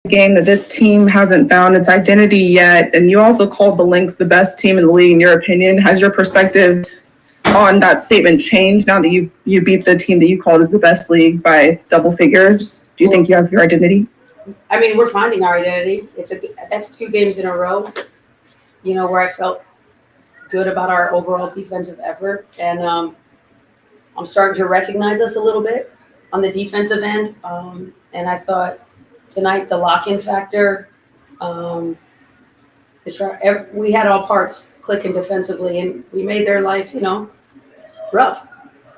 game that this team hasn't found its identity yet, and you also called the Lynx the best team in the league, in your opinion. Has your perspective on that statement changed now that you beat the team that you called as the best league by double figures? Do you think you have your identity? I mean, we're finding our identity. That's 2 games in a row, where I felt good about our overall defensive effort, and I'm starting to recognize us a little bit on the defensive end. And I thought tonight the lock-in factor, we had all parts clicking defensively, and we made their life, rough.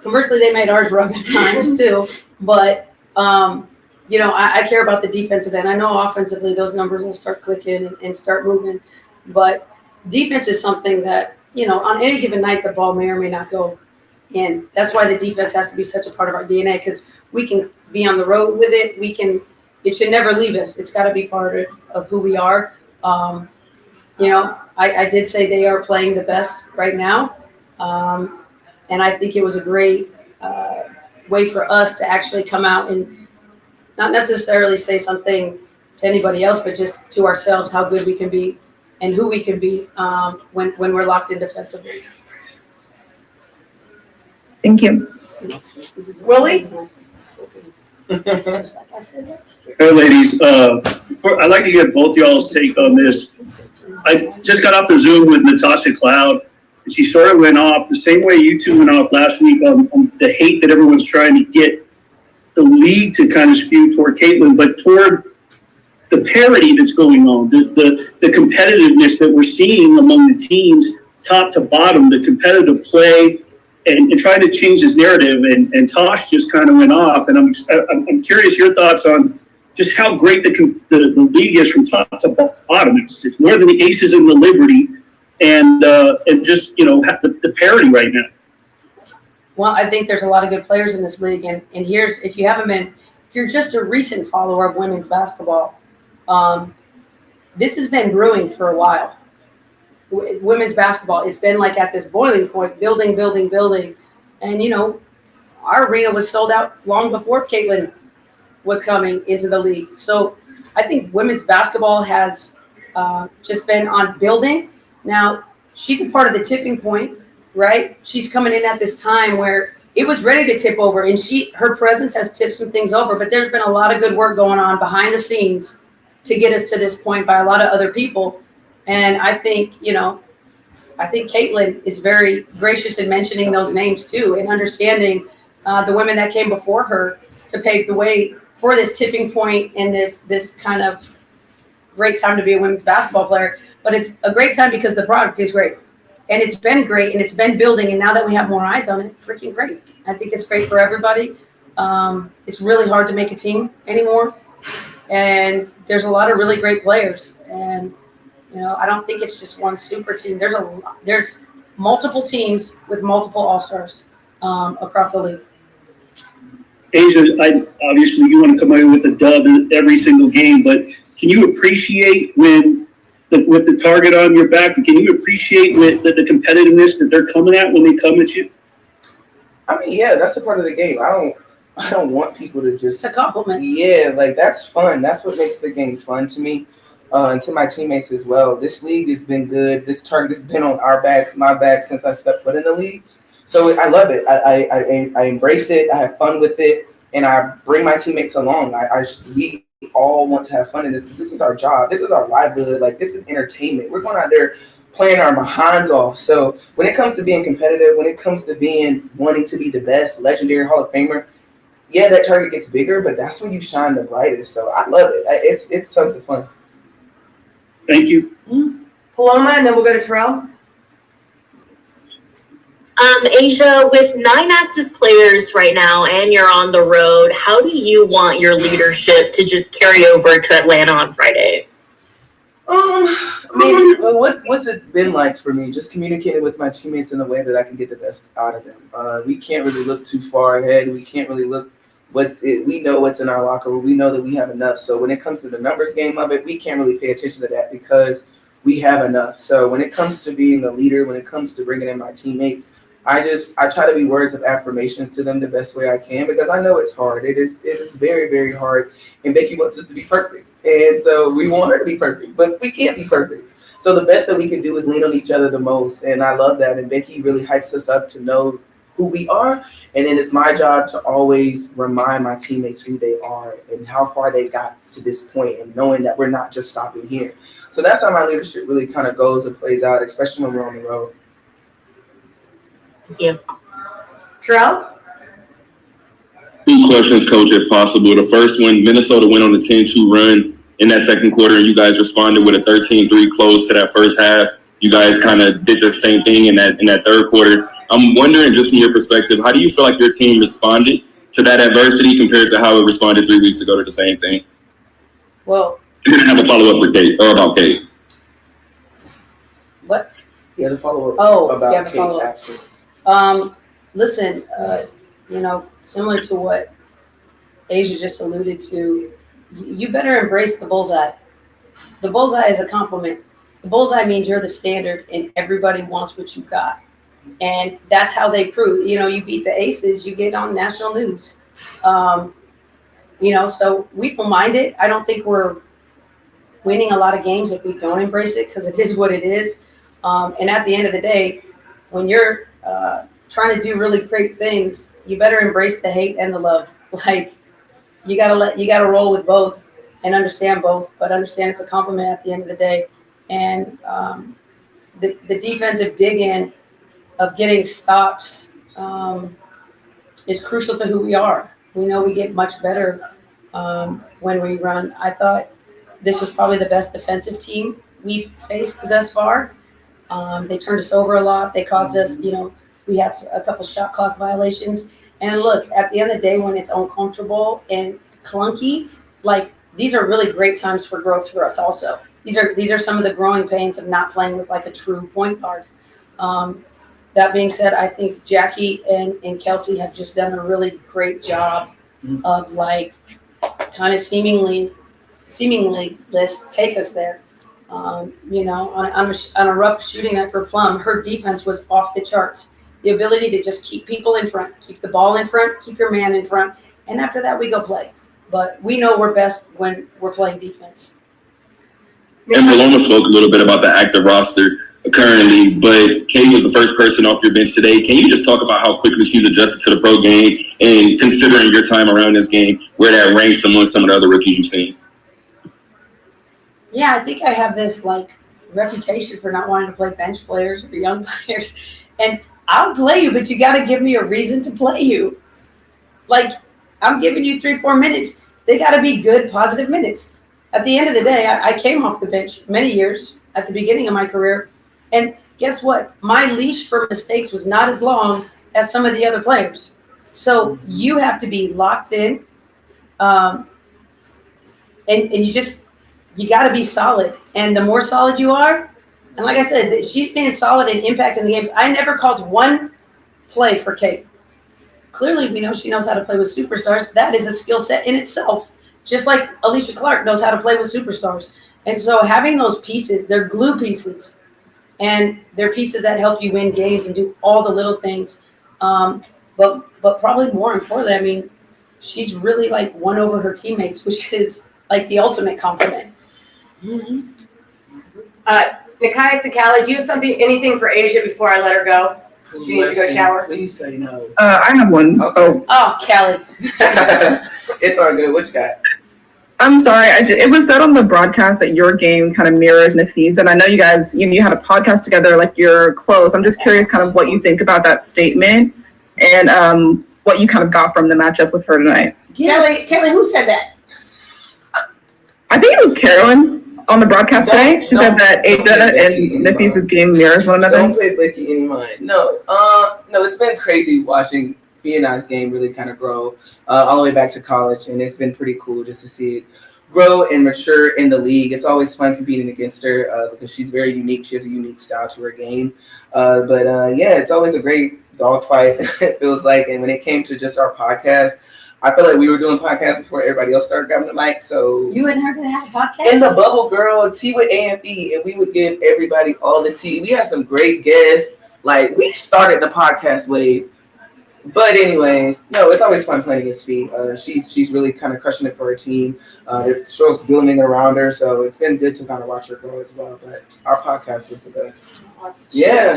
Conversely, they made ours rough at times too. But I care about the defensive end. I know offensively those numbers will start clicking and start moving, but defense is something that on any given night the ball may or may not go in. That's why the defense has to be such a part of our DNA, because we can be on the road with it. It should never leave us. It's got to be part of who we are. I did say they are playing the best right now. And I think it was a great way for us to actually come out and not necessarily say something to anybody else, but just to ourselves how good we can be and who we can be when we're locked in defensively. Thank you. Willie? Hey, ladies. I'd like to get both y'all's take on this. I just got off the Zoom with Natasha Cloud, and she sort of went off the same way you two went off last week on the hate that everyone's trying to get the league to kind of spew toward Caitlin, but toward the parity that's going on, the competitiveness that we're seeing among the teams, top to bottom, the competitive play, and trying to change this narrative. And Tosh just kind of went off, and I'm curious your thoughts on just how great the league is from top to bottom. It's more than the Aces and the Liberty, and just the parity right now. Well, I think there's a lot of good players in this league, and here's if you're just a recent follower of women's basketball, this has been brewing for a while. Women's basketball, it's been like at this boiling point, building, and our arena was sold out long before Caitlin was coming into the league. So I think women's basketball has just been on building. Now she's a part of the tipping point, right? She's coming in at this time where it was ready to tip over, and her presence has tipped some things over. But there's been a lot of good work going on behind the scenes to get us to this point by a lot of other people. And I think Caitlin is very gracious in mentioning those names too, and understanding the women that came before her to pave the way for this tipping point and this kind of great time to be a women's basketball player. But it's a great time because the product is great, and it's been great, and it's been building. And now that we have more eyes on it, freaking great. I think it's great for everybody. It's really hard to make a team anymore, and there's a lot of really great players. And I don't think it's just one super team. There's multiple teams with multiple all-stars across the league. Asia, obviously you want to come away with a dub in every single game, but can you appreciate with the target on your back, can you appreciate with the competitiveness that they're coming at when they come at you? I mean, yeah, that's a part of the game. I don't want people to just... It's a compliment. Yeah, that's fun. That's what makes the game fun to me. And to my teammates as well. This league has been good. This target has been on our backs, my back, since I stepped foot in the league. So I love it. I embrace it. I have fun with it, and I bring my teammates along. We all want to have fun in this. This is our job. This is our livelihood. This is entertainment. We're going out there playing our behinds off. So when it comes to being competitive, when it comes to wanting to be the best, legendary Hall of Famer, yeah, that target gets bigger, but that's when you shine the brightest. So I love it. It's tons of fun. Thank you. Paloma, and then we'll go to Terrell. Asia, with 9 active players right now and you're on the road, how do you want your leadership to just carry over to Atlanta on Friday? What's it been like for me? Just communicating with my teammates in a way that I can get the best out of them. We can't really look too far ahead. We can't really look we know what's in our locker room. We know that we have enough. So when it comes to the numbers game of it, we can't really pay attention to that because we have enough. So when it comes to being a leader, when it comes to bringing in my teammates, I try to be words of affirmation to them the best way I can, because I know it's hard. It is very, very hard. And Becky wants us to be perfect. And so we want her to be perfect, but we can't be perfect. So the best that we can do is lean on each other the most. And I love that. And Becky really hypes us up to know who we are. And then it's my job to always remind my teammates who they are and how far they got to this point, and knowing that we're not just stopping here. So that's how my leadership really kind of goes and plays out, especially when we're on the road. Thank you. Terrell? 2 questions, Coach, if possible. The first one, Minnesota went on a 10-2 run in that second quarter, and you guys responded with a 13-3 close to that first half. You guys kind of did the same thing in that third quarter. I'm wondering, just from your perspective, how do you feel like your team responded to that adversity compared to how it responded 3 weeks ago to the same thing? Well, And then I have a follow-up for Kate, or about Kate. what? Yeah, the follow-up The Kate follow-up. after. Listen, similar to what Asia just alluded to, you better embrace the bullseye. The bullseye is a compliment. The bullseye means you're the standard and everybody wants what you got. And that's how they prove. You beat the aces, you get on national news. So we don't mind it. I don't think we're winning a lot of games if we don't embrace it, because it is what it is. And at the end of the day, when you're trying to do really great things, you better embrace the hate and the love. Like, you gotta roll with both and understand both, but understand it's a compliment at the end of the day. And the defensive dig in of getting stops is crucial to who we are. We know we get much better when we run. I thought this was probably the best defensive team we've faced thus far. They turned us over a lot. They caused us, we had a couple shot clock violations. And look, at the end of the day, when it's uncomfortable and clunky, like, these are really great times for growth for us also. These are some of the growing pains of not playing with like a true point guard. That being said, I think Jackie and Kelsey have just done a really great job of like kind of seemingly let's take us there. On a rough shooting night for Plum, her defense was off the charts. The ability to just keep people in front, keep the ball in front, keep your man in front, and after that we go play. But we know we're best when we're playing defense. And Paloma spoke a little bit about the active roster currently, but Kate was the first person off your bench today. Can you just talk about how quickly she's adjusted to the pro game, and considering your time around this game, where that ranks among some of the other rookies you've seen? Yeah, I think I have this like reputation for not wanting to play bench players or young players. And I'll play you, but you got to give me a reason to play you. Like, I'm giving you 3-4 minutes. They got to be good, positive minutes. At the end of the day, I came off the bench many years at the beginning of my career. And guess what? My leash for mistakes was not as long as some of the other players. So you have to be locked in. And you got to be solid. And the more solid you are, and like I said, she's being solid and impacting the games. I never called one play for Kate. Clearly, we know she knows how to play with superstars. That is a skill set in itself. Just like Alicia Clark knows how to play with superstars. And so having those pieces, they're glue pieces. And they're pieces that help you win games and do all the little things. But probably more importantly, I mean, she's really like won over her teammates, which is like the ultimate compliment. Mm-hmm. Nikias and Callie, do you have anything for Asia before I let her go? She needs to go shower. Please say no. I have one. Okay. Oh, Callie. It's all good. What you got? I'm sorry. It was said on the broadcast that your game kind of mirrors Nafis, and I know you guys, you had a podcast together, like you're close. I'm just curious, kind of what you think about that statement, and what you kind of got from the matchup with her tonight. Yes. Kelly, who said that? I think it was Carolyn on the broadcast today. She said that Ada and Nafis' game mirrors one another. Don't play Becky any mind. No, it's been crazy watching Fia and I's game really kind of grow all the way back to college, and it's been pretty cool just to see it grow and mature in the league. It's always fun competing against her because she's very unique. She has a unique style to her game. Yeah, it's always a great dogfight, it feels like. And when it came to just our podcast, I feel like we were doing podcasts before everybody else started grabbing the mic. So you and her didn't have a podcast? In the bubble, girl, tea with A and B, and we would give everybody all the tea. We had some great guests. Like, we started the podcast wave But anyways, no, it's always fun playing against Fee. She's really kind of crushing it for her team. The show's building around her, so it's been good to kind of watch her grow as well. But our podcast was the best. Yeah.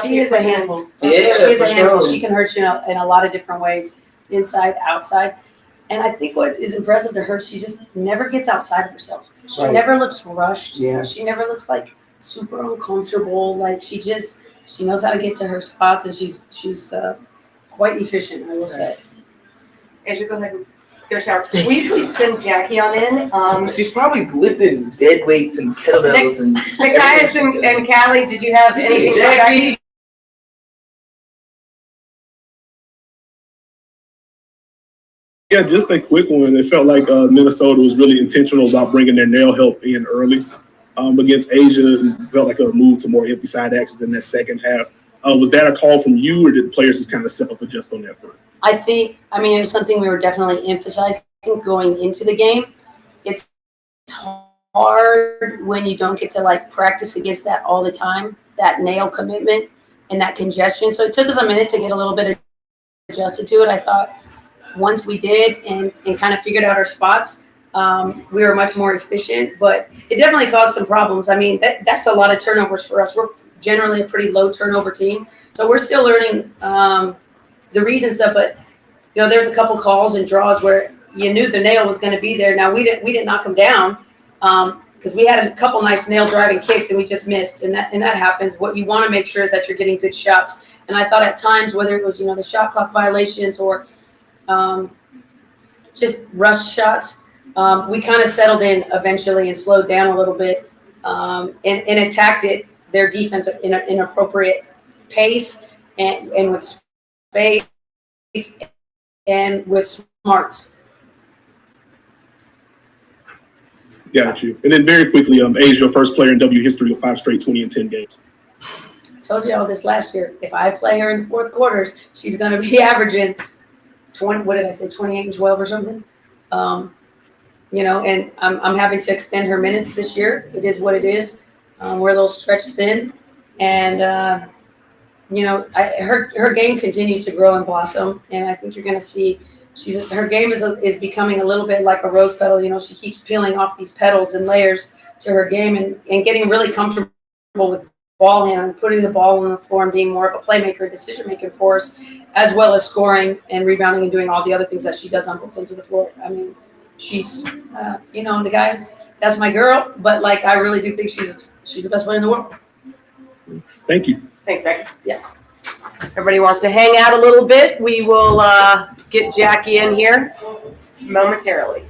She is a handful. Yeah, she is for a handful. sure. She can hurt you in a lot of different ways, inside, outside. And I think what is impressive to her, she just never gets outside of herself. She Right. never looks rushed. Yeah. She never looks like super uncomfortable. Like she knows how to get to her spots, and she's quite efficient, I will say. Asia, go ahead and go shower. Will you please send Jackie on in? She's probably lifted dead weights and kettlebells and. Nikias and Callie, did you have anything? Jackie. Yeah, just a quick one. It felt like Minnesota was really intentional about bringing their nail help in early against Asia. It felt like a move to more empty side actions in that second half. Was that a call from you, or did the players just kind of self-adjust on that front? I think, it was something we were definitely emphasizing going into the game. It's hard when you don't get to like practice against that all the time, that nail commitment and that congestion. So it took us a minute to get a little bit adjusted to it. I thought once we did and kind of figured out our spots, we were much more efficient, but it definitely caused some problems. That's a lot of turnovers for us. We're generally a pretty low turnover team. So we're still learning the reads and stuff, but there's a couple calls and draws where you knew the nail was going to be there. Now we didn't knock them down because we had a couple nice nail driving kicks and we just missed, and that happens. What you want to make sure is that you're getting good shots. And I thought at times, whether it was the shot clock violations or just rush shots, we kind of settled in eventually and slowed down a little bit and attacked their defense in an appropriate pace and with space and with smarts. Got you. And then very quickly, Asia, first player in W history of 5 straight 20 and 10 games. I told you all this last year. If I play her in the fourth quarters, she's going to be averaging 20. What did I say? 28 and 12 or something. And I'm having to extend her minutes this year. It is what it is. We're a little stretched thin, and her game continues to grow and blossom. And I think you're going to see her game is becoming a little bit like a rose petal. She keeps peeling off these petals and layers to her game and getting really comfortable with ball handling, putting the ball on the floor and being more of a playmaker, decision maker for us, as well as scoring and rebounding and doing all the other things that she does on both ends of the floor. She's the guys, that's my girl, but I really do think she's the best player in the world. Thank you. Thanks, Becky. Yeah. Everybody wants to hang out a little bit. We will get Jackie in here momentarily.